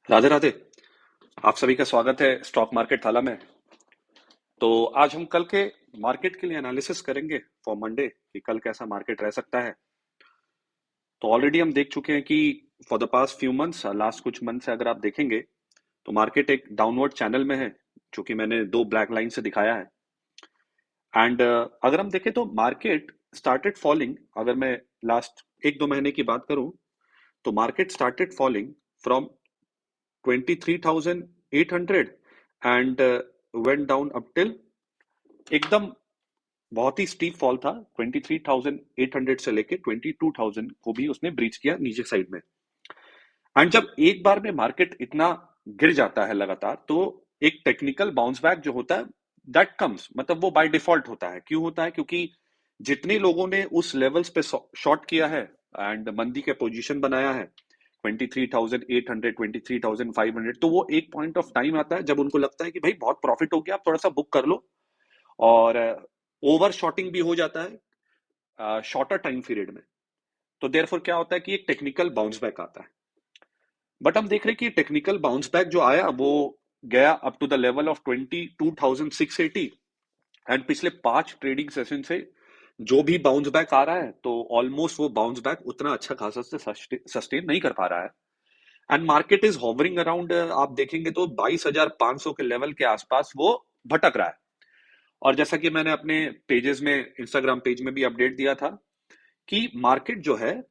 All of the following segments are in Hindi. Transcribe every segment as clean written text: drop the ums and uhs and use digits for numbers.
राधे राधे। आप सभी का स्वागत है स्टॉक मार्केट थाला में। तो आज हम कल के मार्केट के लिए एनालिसिस करेंगे फॉर मंडे कि कल कैसा मार्केट रह सकता है। तो ऑलरेडी हम देख चुके हैं कि for the past few months, last कुछ मंथ से अगर आप देखेंगे तो मार्केट एक डाउनवर्ड चैनल में है, जो कि मैंने दो ब्लैक लाइन से दिखाया है। एंड अगर हम देखें तो मार्केट स्टार्टेड फॉलिंग। अगर मैं लास्ट एक दो महीने की बात करूं तो market started falling from 23,800 and went down up till एकदम बहुत ही स्टीप फॉल था। 23,800 से लेके 22,000 को भी उसने ब्रीच किया नीचे साइड में। एंड जब एक बार में मार्केट इतना गिर जाता है लगातार, तो एक टेक्निकल बाउंस बैक जो होता है दैट कम्स, मतलब वो बाय डिफॉल्ट होता है। क्यों होता है? क्योंकि जितने लोगों ने उस लेवल्स पे शॉर्ट किया है एंड मंदी के पोजीशन बनाया है 23,800 23,500, तो वो एक पॉइंट ऑफ टाइम आता है जब उनको लगता है कि भाई बहुत प्रॉफिट हो गया, आप थोड़ा सा बुक कर लो। और ओवर शॉर्टिंग भी हो जाता है शॉर्टर टाइम पीरियड में। तो देयरफॉर क्या होता है कि एक टेक्निकल बाउंस बैक आता है। बट हम देख रहे हैं कि टेक्निकल बाउंस बैक जो आया वो गया up to the level of 22,680। And पिछले 5 ट्रेडिंग सेशन से जो भी बाउंस बैक आ रहा है, तो ऑलमोस्ट वो बाउंस बैक उतना अच्छा खासा से सस्टेन नहीं कर पा रहा है। And market is hovering around, आप देखेंगे तो 22,500 के लेवल के आसपास वो भटक रहा है। और जैसा कि मैंने अपने पेजेस में, इंस्टाग्राम पेज में भी अपडेट दिया था कि मार्केट जो है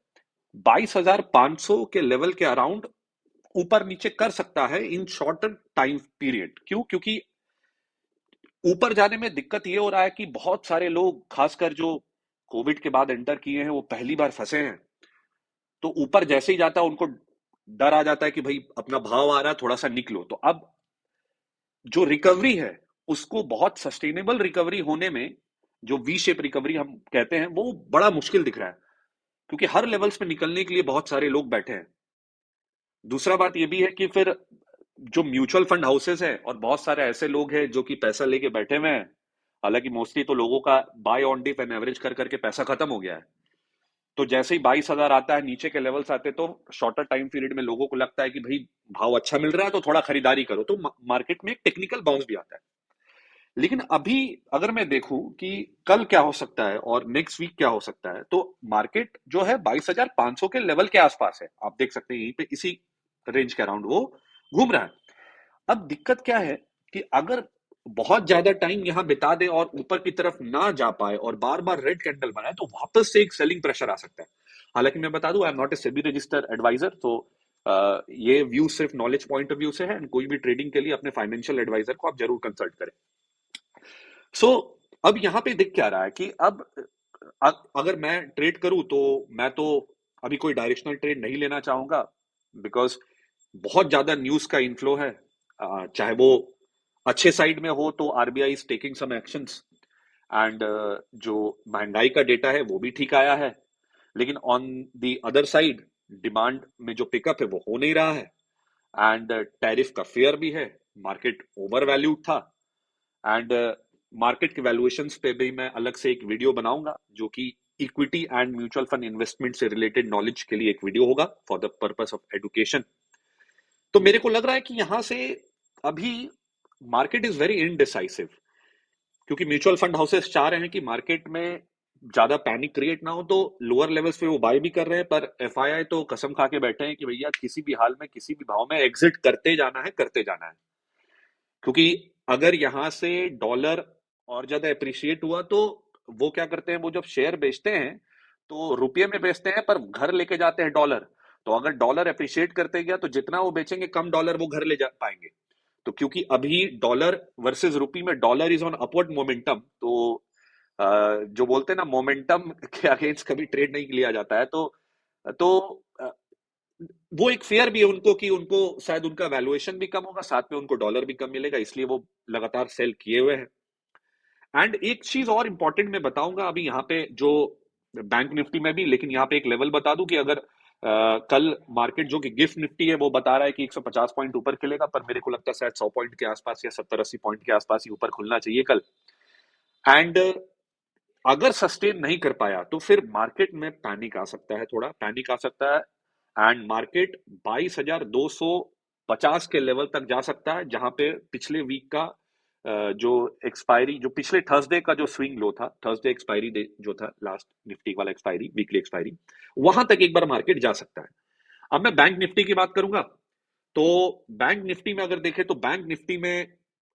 22,500 के लेवल के अराउंड ऊपर नीचे कर सकता है इन शॉर्टर टाइम पीरियड। क्यों? क्योंकि ऊपर जाने में दिक्कत ये हो रहा है कि बहुत सारे लोग, खासकर जो कोविड के बाद एंटर किए हैं, वो पहली बार फंसे हैं। तो ऊपर जैसे ही जाता है उनको डर आ जाता है कि भाई अपना भाव आ रहा है, थोड़ा सा निकलो। तो अब जो रिकवरी है उसको, बहुत सस्टेनेबल रिकवरी होने में, जो वी शेप रिकवरी हम कहते हैं, वो बड़ा मुश्किल दिख रहा है। क्योंकि हर लेवल्स पे निकलने के लिए बहुत सारे लोग बैठे हैं। दूसरा बात ये भी है कि फिर जो म्यूचुअल फंड हाउसेस है और बहुत सारे ऐसे लोग हैं जो कि पैसा लेके बैठे हुए हैं। हालांकि मोस्टली तो लोगों का buy on dip and average कर करके पैसा खत्म हो गया है। तो जैसे ही 22,000 आता है, नीचे के लेवल्स आते, तो शॉर्टर टाइम पीरियड में लोगों को लगता है कि भाई भाव अच्छा मिल रहा है तो थोड़ा खरीदारी करो, तो मार्केट में एक टेक्निकल बाउंस भी आता है। लेकिन अभी अगर मैं देखूं कि कल क्या हो सकता है और नेक्स्ट वीक क्या हो सकता है, तो मार्केट जो है 22,500 के लेवल के आसपास है। आप देख सकते हैं यहीं पे इसी रेंज के अराउंड वो घूम रहा है। अब दिक्कत क्या है कि अगर बहुत ज्यादा टाइम यहां बिता दे और ऊपर की तरफ ना जा पाए और बार बार रेड कैंडल बनाए, तो वापस से एक सेलिंग प्रेशर आ सकता है। हालांकि मैं बता दूं, I am not a SEBI registered advisor, तो ये व्यू सिर्फ नॉलेज पॉइंट ऑफ व्यू से है। कोई भी ट्रेडिंग के लिए अपने फाइनेंशियल एडवाइजर को आप जरूर कंसल्ट करें। सो अब यहां पे दिख क्या रहा है कि अब अगर मैं ट्रेड करूं तो मैं तो अभी कोई डायरेक्शनल ट्रेड नहीं लेना चाहूंगा। बिकॉज बहुत ज्यादा न्यूज का इनफ्लो है। चाहे वो अच्छे साइड में हो तो RBI is taking some actions. And जो महंगाई का डेटा है वो भी ठीक आया है। लेकिन on the other side demand में जो पिकअप है वो हो नहीं रहा है। एंड टैरिफ का फेयर भी है। मार्केट ओवर वैल्यूड था। एंड मार्केट के वैल्यूएशंस पे भी मैं अलग से एक वीडियो बनाऊंगा, जो कि equity and mutual fund investment से रिलेटेड नॉलेज के लिए एक वीडियो होगा for the purpose of education. तो मेरे को लग रहा है कि यहां से अभी मार्केट इज वेरी इनडिसाइसिव। क्योंकि म्यूचुअल फंड हाउसेस चाह रहे हैं कि मार्केट में ज्यादा पैनिक क्रिएट ना हो, तो लोअर लेवल्स पे वो बाय भी कर रहे हैं। पर एफआईआई तो कसम खा के बैठे हैं कि भैया किसी भी हाल में, किसी भी भाव में एग्जिट करते जाना है, करते जाना है। क्योंकि अगर यहां से डॉलर और ज्यादा अप्रिशिएट हुआ, तो वो क्या करते हैं, वो जब शेयर बेचते हैं तो रुपये में बेचते हैं पर घर लेके जाते हैं डॉलर। तो अगर डॉलर अप्रिशिएट करते गया तो जितना वो बेचेंगे कम डॉलर वो घर ले जा पाएंगे। तो क्योंकि अभी डॉलर वर्सेस रुपी में dollar is on upward momentum, तो जो बोलते हैं ना, मोमेंटम के अगेंस्ट कभी ट्रेड नहीं लिया जाता है। तो वो एक फेयर भी है उनको कि उनको शायद उनका वैल्यूएशन भी कम होगा, साथ में उनको डॉलर भी कम मिलेगा, इसलिए वो लगातार सेल किए हुए हैं। एंड एक चीज और इंपॉर्टेंट मैं बताऊंगा अभी यहाँ पे, जो बैंक निफ्टी में भी। लेकिन यहाँ पे एक लेवल बता दूं कि अगर कल मार्केट, जो कि गिफ्ट निफ्टी है, वो बता रहा है कि 150 पॉइंट ऊपर खिलेगा, पर मेरे को लगता है शायद 100 पॉइंट के आसपास या 70-80 पॉइंट के आसपास ही ऊपर खुलना चाहिए कल। एंड अगर सस्टेन नहीं कर पाया तो फिर मार्केट में पैनिक आ सकता है, थोड़ा पैनिक आ सकता है। एंड मार्केट 22,200 50 के लेवल तक जा सकता है, जहां पे पिछले वीक का जो एक्सपायरी, जो पिछले थर्सडे का जो स्विंग लो था, थर्सडे एक्सपायरी जो था, लास्ट निफ्टी वाला एक्सपायरी, वीकली एक्सपायरी, वहां तक एक बार मार्केट जा सकता है। अब मैं बैंक निफ्टी की बात करूंगा, तो बैंक निफ्टी में अगर देखें, तो बैंक निफ्टी में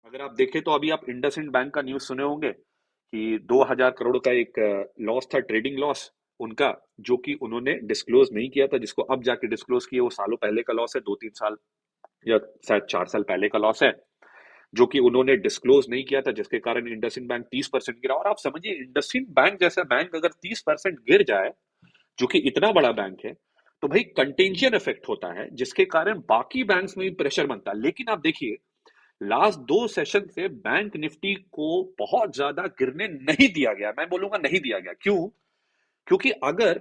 अगर आप देखें, तो अभी आप इंडसइंड बैंक का न्यूज सुने होंगे कि 2000 करोड़ का एक लॉस था, ट्रेडिंग लॉस उनका, जो कि उन्होंने डिस्क्लोज नहीं किया था, जिसको अब जाके डिस्क्लोज किया। वो सालों पहले का लॉस है, 2-3 साल या शायद 4 साल पहले का लॉस है, जो कि उन्होंने डिस्क्लोज नहीं किया था, जिसके कारण इंडसइंड बैंक 30% गिरा। और आप समझिए, इंडसइंड बैंक जैसा बैंक अगर 30% गिर जाए, जो कि इतना बड़ा बैंक है, तो भाई कंटेंजियन इफेक्ट होता है, जिसके कारण बाकी बैंक्स में भी प्रेशर बनता है। लेकिन आप देखिए, लास्ट 2 सेशन से बैंक निफ्टी को बहुत ज्यादा गिरने नहीं दिया गया, मैं बोलूंगा नहीं दिया गया। क्यों? क्योंकि अगर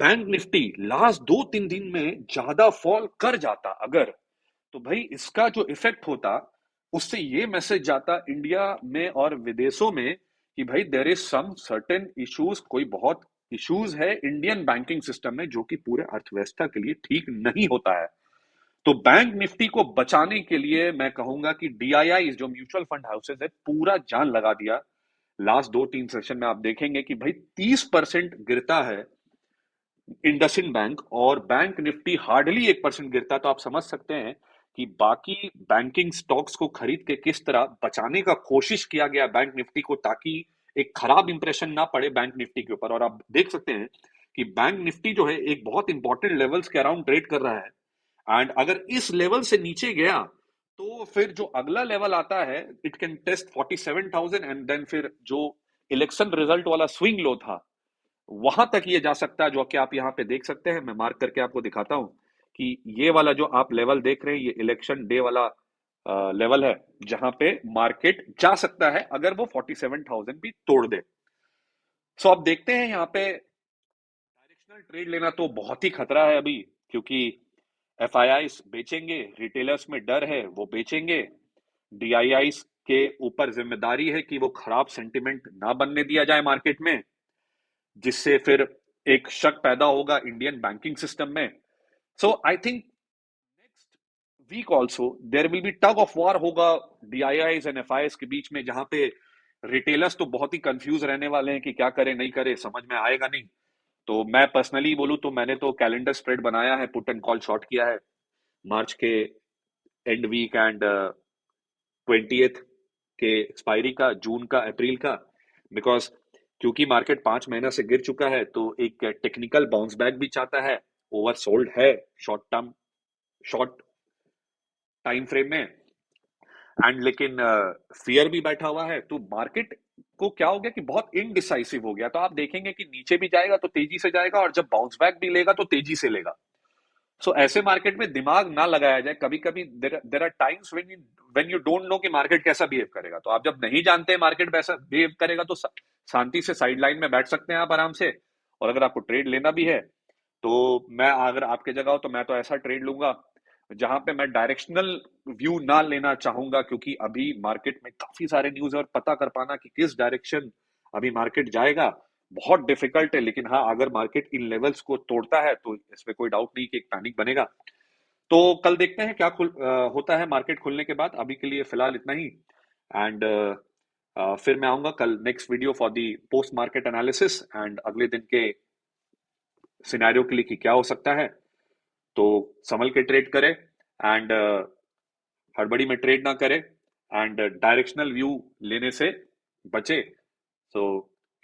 बैंक निफ्टी लास्ट 2-3 दिन में ज्यादा फॉल कर जाता अगर, तो भाई इसका जो इफेक्ट होता, उससे ये मैसेज जाता इंडिया में और विदेशों में कि भाई there is some certain issues, कोई बहुत इश्यूज है इंडियन बैंकिंग सिस्टम में, जो कि पूरे अर्थव्यवस्था के लिए ठीक नहीं होता है। तो बैंक निफ्टी को बचाने के लिए मैं कहूंगा कि डीआईआई, जो म्यूचुअल फंड हाउसेज है, पूरा जान लगा दिया। लास्ट 2-3 सेशन में आप देखेंगे कि भाई 30% गिरता है इंडसइंड बैंक, और बैंक निफ्टी हार्डली 1% गिरता। तो आप समझ सकते हैं कि बाकी बैंकिंग स्टॉक्स को खरीद के किस तरह बचाने का कोशिश किया गया बैंक निफ्टी को, ताकि एक खराब इंप्रेशन ना पड़े बैंक निफ्टी के ऊपर। और आप देख सकते हैं कि बैंक निफ्टी जो है एक बहुत इंपॉर्टेंट लेवल्स के अराउंड ट्रेड कर रहा है, एंड अगर इस लेवल से नीचे गया, तो फिर जो अगला लेवल आता है, it can test 47,000, and then फिर जो इलेक्शन रिजल्ट वाला स्विंग लो था, वहां तक ये जा सकता है, जो कि आप यहाँ पे देख सकते हैं। मैं मार्क करके आपको दिखाता हूं कि ये वाला जो आप लेवल देख रहे हैं, ये इलेक्शन डे वाला लेवल है, जहां पे मार्केट जा सकता है अगर वो 47,000 भी तोड़ दे। सो आप देखते हैं यहाँ पे डायरेक्शनल ट्रेड लेना तो बहुत ही खतरा है अभी, क्योंकि एफआईआईस बेचेंगे, रिटेलर्स में डर है वो बेचेंगे, डीआईआईस के ऊपर जिम्मेदारी है कि वो खराब सेंटिमेंट ना बनने दिया जाए मार्केट में, जिससे फिर एक शक पैदा होगा इंडियन बैंकिंग सिस्टम में। So I think next week also there will be tug of war होगा डीआईआईस एंड एफआईआईस के बीच में, जहां पे रिटेलर्स तो बहुत ही कंफ्यूज रहने वाले हैं कि क्या करें नहीं करें, समझ में आएगा नहीं। तो मैं पर्सनली बोलूं तो मैंने तो कैलेंडर स्प्रेड बनाया है, पुट एंड कॉल शॉर्ट किया है मार्च के एंड वीक एंड 20th के एक्सपायरी का, जून का, अप्रैल का, बिकॉज क्योंकि मार्केट 5 महीना से गिर चुका है, तो एक टेक्निकल बाउंस बैक भी चाहता है, ओवर सोल्ड है short term, short time frame में, एंड लेकिन फियर भी बैठा हुआ है। तो मार्केट को क्या हो गया कि बहुत इनडिसाइसिव हो गया। तो आप देखेंगे कि नीचे भी जाएगा तो तेजी से जाएगा, और जब बाउंस बैक भी लेगा तो तेजी से लेगा। सो ऐसे मार्केट में दिमाग ना लगाया जाए। कभी कभी there are times when you don't know कि मार्केट कैसा बिहेव करेगा। तो आप जब नहीं जानते मार्केट कैसा बिहेव करेगा, तो शांति से साइड लाइन में बैठ सकते हैं आप आराम से। और अगर आपको ट्रेड लेना भी है, तो मैं अगर आपके जगह हो तो मैं तो ऐसा ट्रेड लूंगा जहां पे मैं डायरेक्शनल व्यू ना लेना चाहूंगा, क्योंकि अभी मार्केट में काफी सारे न्यूज है, और पता कर पाना कि किस डायरेक्शन अभी मार्केट जाएगा बहुत डिफिकल्ट है। लेकिन हाँ, अगर मार्केट इन लेवल्स को तोड़ता है, तो इसमें कोई डाउट नहीं कि एक पैनिक बनेगा। तो कल देखते हैं क्या होता है मार्केट खुलने के बाद। अभी के लिए फिलहाल इतना ही, एंड फिर मैं आऊंगा कल next video for the post market analysis, and अगले दिन के सिनेरियो के लिए कि क्या हो सकता है। तो संभल के ट्रेड करें, एंड हड़बड़ी में ट्रेड ना करें, एंड डायरेक्शनल व्यू लेने से बचे। तो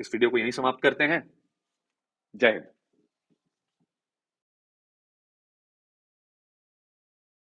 इस वीडियो को यहीं समाप्त करते हैं। जय हिंद।